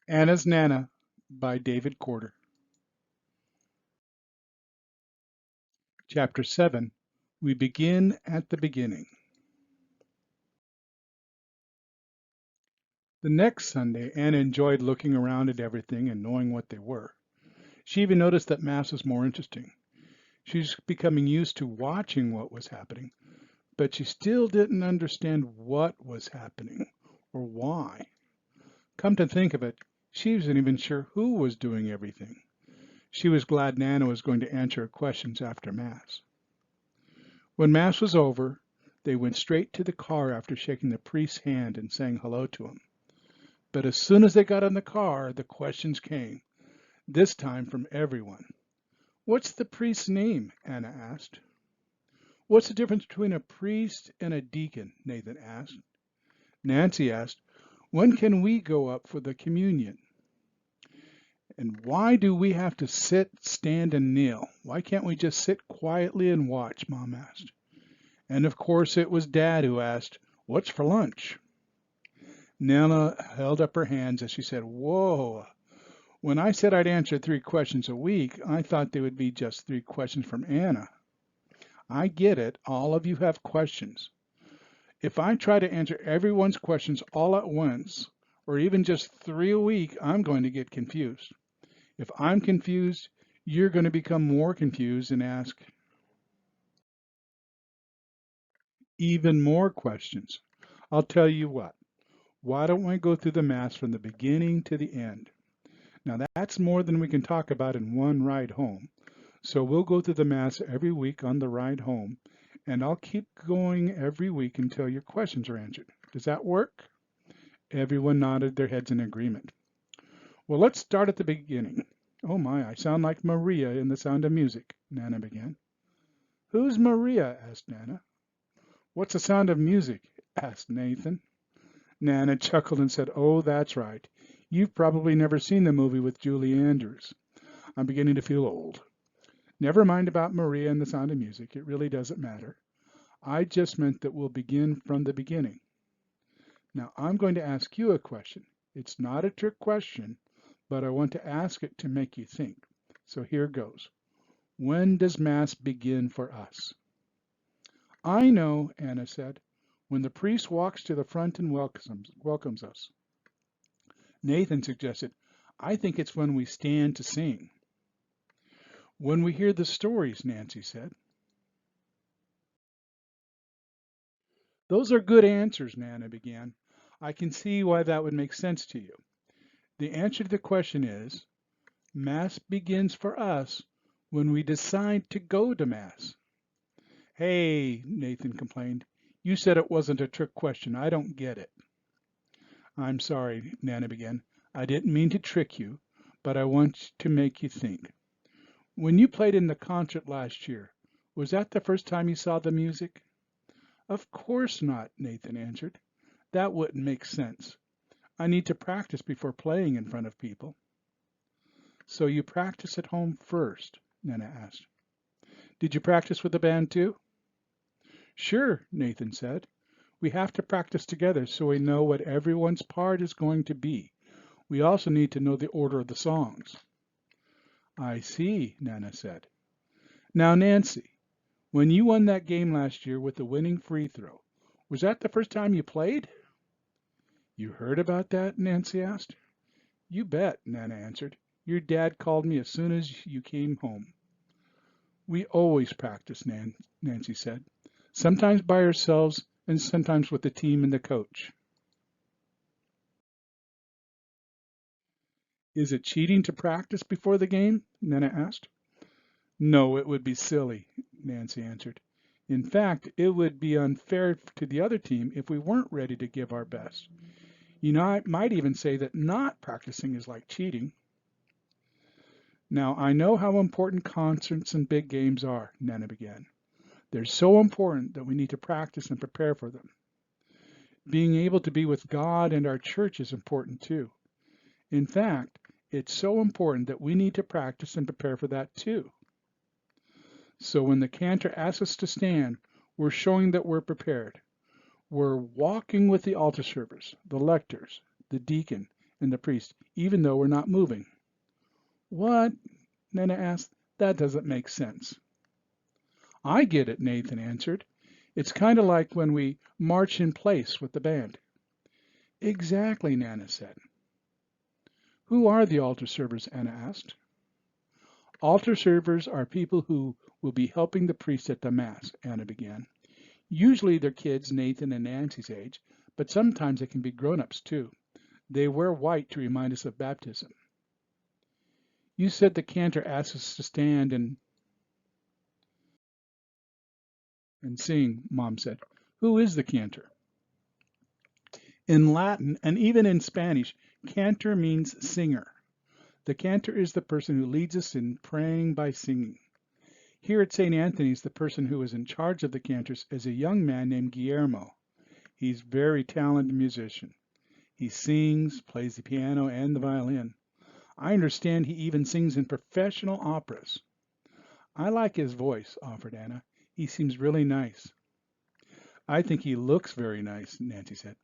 Anna's Nana by David Corder. Chapter 7. We begin at the beginning. The next Sunday, Anna enjoyed looking around at everything and knowing what they were. She even noticed that Mass was more interesting. She was becoming used to watching what was happening, but she still didn't understand what was happening or why. Come to think of it, she wasn't even sure who was doing everything. She was glad Nana was going to answer her questions after Mass. When Mass was over, they went straight to the car after shaking the priest's hand and saying hello to him. But as soon as they got in the car, the questions came, this time from everyone. "What's the priest's name?" Anna asked. "What's the difference between a priest and a deacon?" Nathan asked. Nancy asked, "When can we go up for the communion?" "And why do we have to sit, stand, and kneel? Why can't we just sit quietly and watch?" Mom asked. And of course it was Dad who asked, "What's for lunch?" Nana held up her hands as she said, "Whoa, when I said I'd answer 3 questions a week, I thought they would be just 3 questions from Anna. I get it, all of you have questions. If I try to answer everyone's questions all at once, or even just 3 a week, I'm going to get confused. If I'm confused, you're going to become more confused and ask even more questions. I'll tell you what. Why don't we go through the Mass from the beginning to the end? Now, that's more than we can talk about in one ride home. So we'll go through the Mass every week on the ride home, and I'll keep going every week until your questions are answered. Does that work?" Everyone nodded their heads in agreement. "Well, let's start at the beginning." "Oh my, I sound like Maria in The Sound of Music," Nana began. "Who's Maria?" asked Nana. "What's the sound of music?" asked Nathan. Nana chuckled and said, "Oh, that's right. You've probably never seen the movie with Julie Andrews. I'm beginning to feel old. Never mind about Maria and The Sound of Music. It really doesn't matter. I just meant that we'll begin from the beginning. Now, I'm going to ask you a question. It's not a trick question, but I want to ask it to make you think. So here goes. When does Mass begin for us?" "I know," Anna said. "When the priest walks to the front and welcomes us." Nathan suggested, "I think it's when we stand to sing." "When we hear the stories," Nancy said. "Those are good answers," Nana began. "I can see why that would make sense to you. The answer to the question is, Mass begins for us when we decide to go to Mass." "Hey," Nathan complained, "you said it wasn't a trick question. I don't get it." "I'm sorry," Nana began. "I didn't mean to trick you, but I want to make you think. When you played in the concert last year, was that the first time you saw the music?" "Of course not," Nathan answered. "That wouldn't make sense. I need to practice before playing in front of people." "So you practice at home first?" Nana asked. "Did you practice with the band too?" "Sure," Nathan said. "We have to practice together so we know what everyone's part is going to be. We also need to know the order of the songs." "I see," Nana said. "Now, Nancy, when you won that game last year with the winning free throw, was that the first time you played?" "You heard about that?" Nancy asked. "You bet," Nana answered. "Your dad called me as soon as you came home." "We always practice," Nancy said. "Sometimes by ourselves and sometimes with the team and the coach." "Is it cheating to practice before the game?" Nana asked. "No, it would be silly," Nancy answered. "In fact, it would be unfair to the other team if we weren't ready to give our best. You know, I might even say that not practicing is like cheating." "Now, I know how important concerts and big games are," Nana began. "They're so important that we need to practice and prepare for them. Being able to be with God and our church is important too. In fact, it's so important that we need to practice and prepare for that too. So when the cantor asks us to stand, we're showing that we're prepared. We're walking with the altar servers, the lectors, the deacon, and the priest, even though we're not moving. What? Nanna asked. That doesn't make sense. I get it, Nathan answered. It's kind of like when we march in place with the band. Exactly, Nanna said. Who are the altar servers? Anna asked. Altar servers are people who will be helping the priest at the Mass, Anna began. Usually they're kids Nathan and Nancy's age, but sometimes they can be grown-ups too. They wear white to remind us of baptism. You said the cantor asked us to stand and sing, Mom said. Who is the cantor? In Latin, and even in Spanish, cantor means singer. The cantor is the person who leads us in praying by singing. Here at St. Anthony's, the person who is in charge of the cantors is a young man named Guillermo. He's a very talented musician. He sings, plays the piano and the violin. I understand he even sings in professional operas. I like his voice, offered Anna. He seems really nice. I think he looks very nice, Nancy said.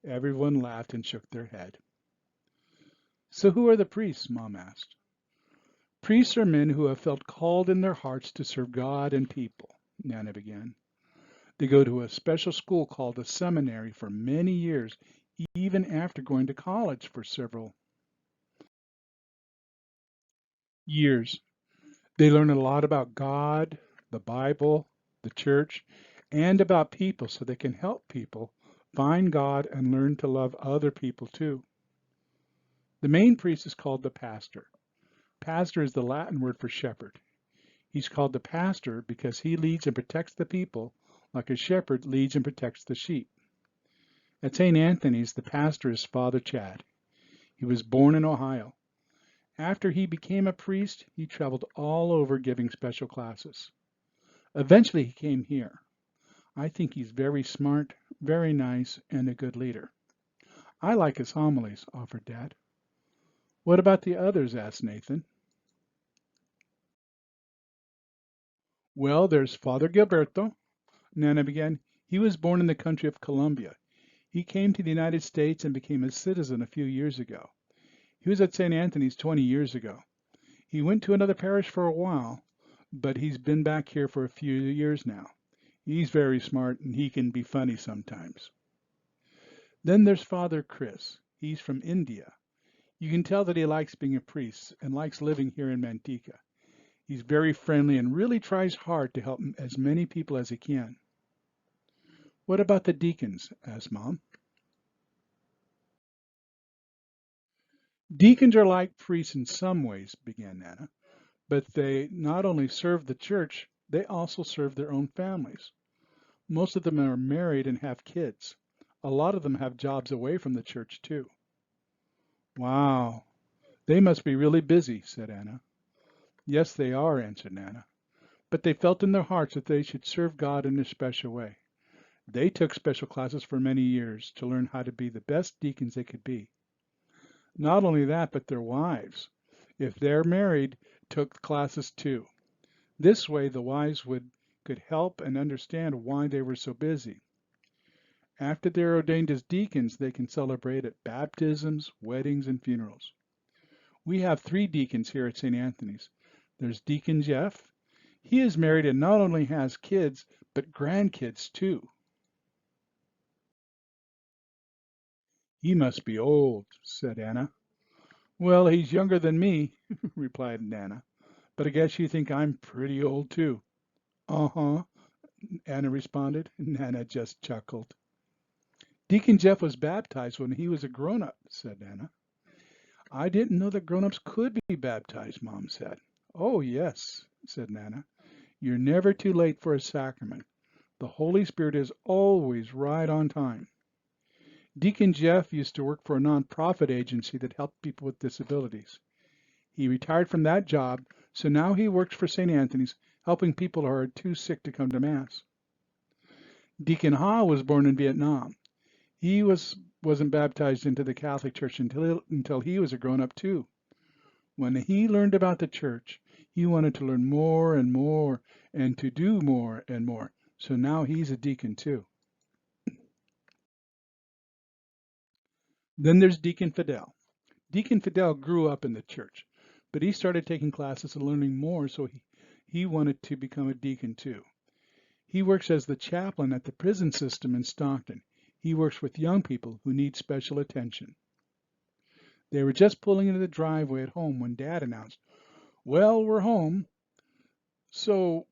Everyone laughed and shook their head. So who are the priests? Mom asked. Priests are men who have felt called in their hearts to serve God and people, Nanna began. They go to a special school called a seminary for many years, even after going to college for several years. They learn a lot about God, the Bible, the church, and about people so they can help people find God and learn to love other people too. The main priest is called the pastor. Pastor is the Latin word for shepherd. He's called the pastor because he leads and protects the people like a shepherd leads and protects the sheep. At St. Anthony's, the pastor is Father Chad. He was born in Ohio. After he became a priest, he traveled all over giving special classes. Eventually, he came here. I think he's very smart, very nice, and a good leader. I like his homilies, offered Dad. What about the others? Asked Nathan. Well, there's Father Gilberto, Nana began. He was born in the country of Colombia. He came to the United States and became a citizen a few years ago. He was at St. Anthony's 20 years ago. He went to another parish for a while, but he's been back here for a few years now. He's very smart and he can be funny sometimes. Then there's Father Chris. He's from India. You can tell that he likes being a priest and likes living here in Manteca. He's very friendly and really tries hard to help as many people as he can. What about the deacons? Asked Mom. Deacons are like priests in some ways, began Nana, but they not only serve the church, they also serve their own families. Most of them are married and have kids. A lot of them have jobs away from the church, too. Wow, they must be really busy, said Anna. Yes, they are, answered Nana. But they felt in their hearts that they should serve God in a special way. They took special classes for many years to learn how to be the best deacons they could be. Not only that, but their wives, if they're married, took classes too. This way, the wives could help and understand why they were so busy. After they're ordained as deacons, they can celebrate at baptisms, weddings, and funerals. We have 3 deacons here at St. Anthony's. There's Deacon Jeff. He is married and not only has kids, but grandkids too. He must be old, said Anna. Well, he's younger than me, replied Nana. But I guess you think I'm pretty old too. Uh-huh, Anna responded. Nana just chuckled. Deacon Jeff was baptized when he was a grown-up, said Nana. I didn't know that grown-ups could be baptized, Mom said. Oh, yes, said Nana. You're never too late for a sacrament. The Holy Spirit is always right on time. Deacon Jeff used to work for a nonprofit agency that helped people with disabilities. He retired from that job, so now he works for St. Anthony's, helping people who are too sick to come to Mass. Deacon Ha was born in Vietnam. He wasn't baptized into the Catholic Church until he was a grown-up too. When he learned about the church, he wanted to learn more and more and to do more and more. So now he's a deacon too. Then there's Deacon Fidel. Deacon Fidel grew up in the church, but he started taking classes and learning more, so he wanted to become a deacon too. He works as the chaplain at the prison system in Stockton. He works with young people who need special attention. They were just pulling into the driveway at home when Dad announced, "Well, we're home. So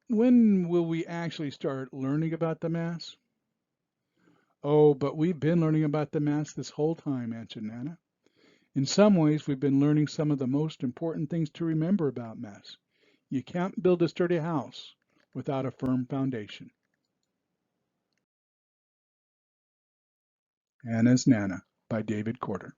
when will we actually start learning about the Mass?" "Oh, but we've been learning about the Mass this whole time," answered Nana. "In some ways, we've been learning some of the most important things to remember about Mass. You can't build a sturdy house without a firm foundation." Anna's Nana by David Corder.